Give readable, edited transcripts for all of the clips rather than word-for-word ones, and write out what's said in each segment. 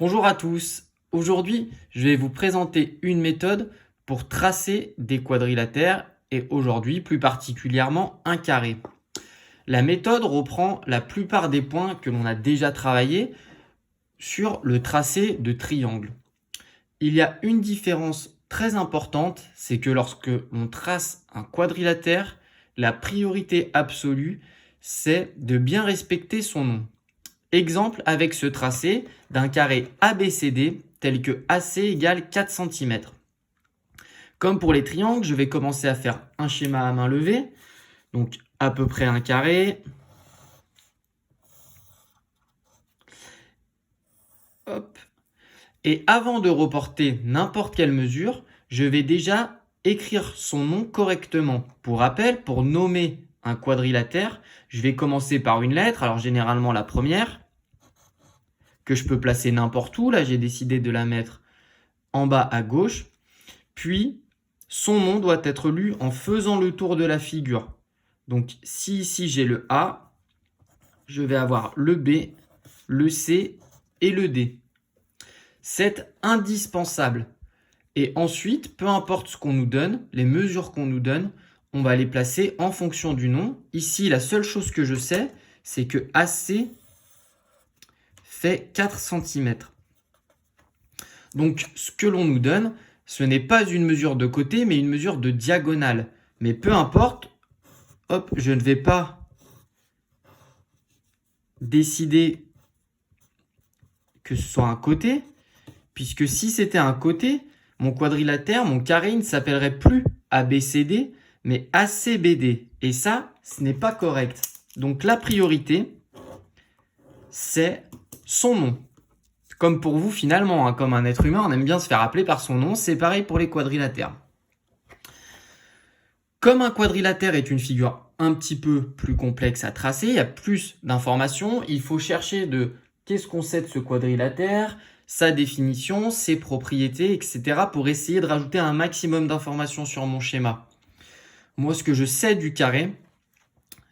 Bonjour à tous. Aujourd'hui, je vais vous présenter une méthode pour tracer des quadrilatères et aujourd'hui plus particulièrement un carré. La méthode reprend la plupart des points que l'on a déjà travaillés sur le tracé de triangle. Il y a une différence très importante, c'est que lorsque l'on trace un quadrilatère, la priorité absolue, c'est de bien respecter son nom. Exemple avec ce tracé d'un carré ABCD tel que AC égale 4 cm. Comme pour les triangles, je vais commencer à faire un schéma à main levée. Donc à peu près un carré. Hop. Et avant de reporter n'importe quelle mesure, je vais déjà écrire son nom correctement. Pour rappel, pour nommer un quadrilatère, je vais commencer par une lettre, alors généralement la première, que je peux placer n'importe où. Là, j'ai décidé de la mettre en bas à gauche. Puis, son nom doit être lu en faisant le tour de la figure. Donc, si ici j'ai le A, je vais avoir le B, le C et le D. C'est indispensable. Et ensuite, peu importe ce qu'on nous donne, les mesures qu'on nous donne, on va les placer en fonction du nom. Ici, la seule chose que je sais, c'est que AC fait 4 cm. Donc, ce que l'on nous donne, ce n'est pas une mesure de côté, mais une mesure de diagonale. Mais peu importe, hop, je ne vais pas décider que ce soit un côté, puisque si c'était un côté, mon quadrilatère, mon carré, ne s'appellerait plus ABCD, mais ACBD. Et ça, ce n'est pas correct. Donc la priorité, c'est son nom. Comme pour vous finalement, hein, comme un être humain, on aime bien se faire appeler par son nom, c'est pareil pour les quadrilatères. Comme un quadrilatère est une figure un petit peu plus complexe à tracer, il y a plus d'informations, il faut chercher de qu'est-ce qu'on sait de ce quadrilatère, sa définition, ses propriétés, etc. pour essayer de rajouter un maximum d'informations sur mon schéma. Moi, ce que je sais du carré,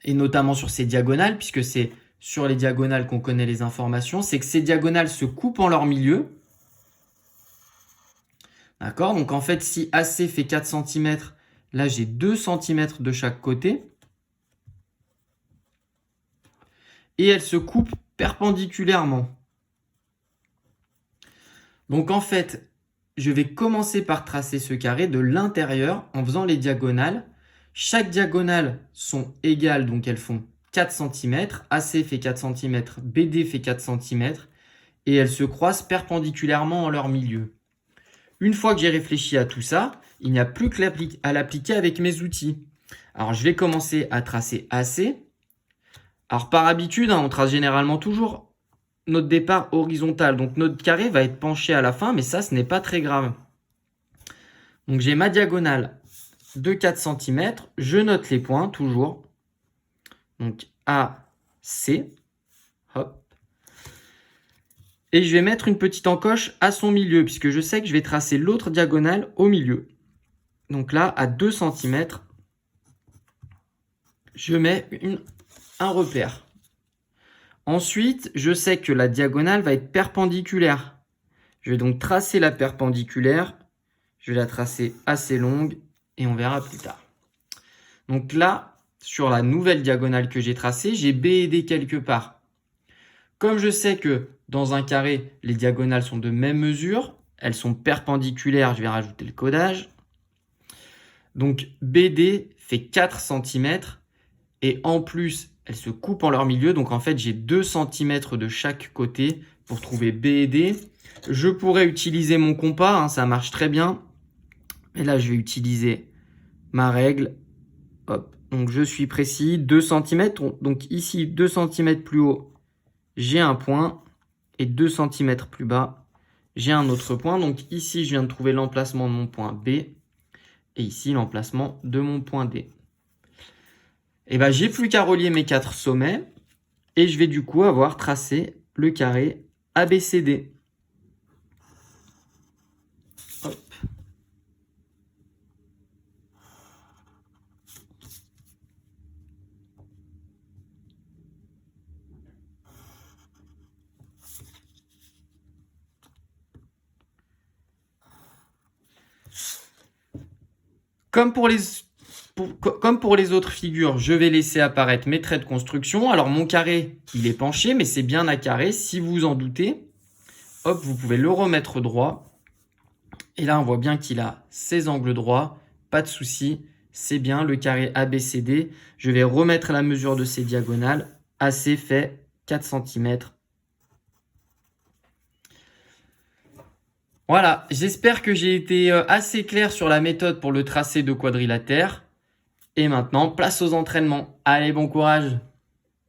et notamment sur ses diagonales, puisque c'est sur les diagonales qu'on connaît les informations, c'est que ces diagonales se coupent en leur milieu. D'accord? Donc en fait, si AC fait 4 cm, là j'ai 2 cm de chaque côté. Et elles se coupent perpendiculairement. Donc en fait, je vais commencer par tracer ce carré de l'intérieur en faisant les diagonales. Chaque diagonale sont égales, donc elles font 4 cm. AC fait 4 cm, BD fait 4 cm. Et elles se croisent perpendiculairement en leur milieu. Une fois que j'ai réfléchi à tout ça, il n'y a plus qu'à l'appliquer avec mes outils. Alors je vais commencer à tracer AC. Alors par habitude, on trace généralement toujours notre départ horizontal. Donc notre carré va être penché à la fin, mais ça, ce n'est pas très grave. Donc j'ai ma diagonale de 4 cm. Je note les points toujours. Donc A, C. Hop. Et je vais mettre une petite encoche à son milieu, puisque je sais que je vais tracer l'autre diagonale au milieu. Donc là, à 2 cm, je mets un repère. Ensuite, je sais que la diagonale va être perpendiculaire. Je vais donc tracer la perpendiculaire. Je vais la tracer assez longue et on verra plus tard. Donc là, sur la nouvelle diagonale que j'ai tracée, j'ai B et D quelque part. Comme je sais que dans un carré, les diagonales sont de même mesure, elles sont perpendiculaires, je vais rajouter le codage. Donc BD fait 4 cm et en plus, elles se coupent en leur milieu. Donc en fait, j'ai 2 cm de chaque côté pour trouver B et D. Je pourrais utiliser mon compas, hein, ça marche très bien. Et là, je vais utiliser ma règle. Hop. Donc je suis précis, 2 cm. Donc ici, 2 cm plus haut, j'ai un point. Et 2 cm plus bas, j'ai un autre point. Donc ici, je viens de trouver l'emplacement de mon point B. Et ici, l'emplacement de mon point D. Et bien, j'ai plus qu'à relier mes 4 sommets. Et je vais du coup avoir tracé le carré ABCD. Hop. Comme pour les autres figures, je vais laisser apparaître mes traits de construction. Alors mon carré, il est penché, mais c'est bien un carré. Si vous en doutez, hop, vous pouvez le remettre droit. Et là, on voit bien qu'il a ses angles droits. Pas de souci, c'est bien le carré ABCD. Je vais remettre la mesure de ses diagonales. AC fait 4 cm. Voilà, j'espère que j'ai été assez clair sur la méthode pour le tracé de quadrilatère. Et maintenant, place aux entraînements. Allez, bon courage!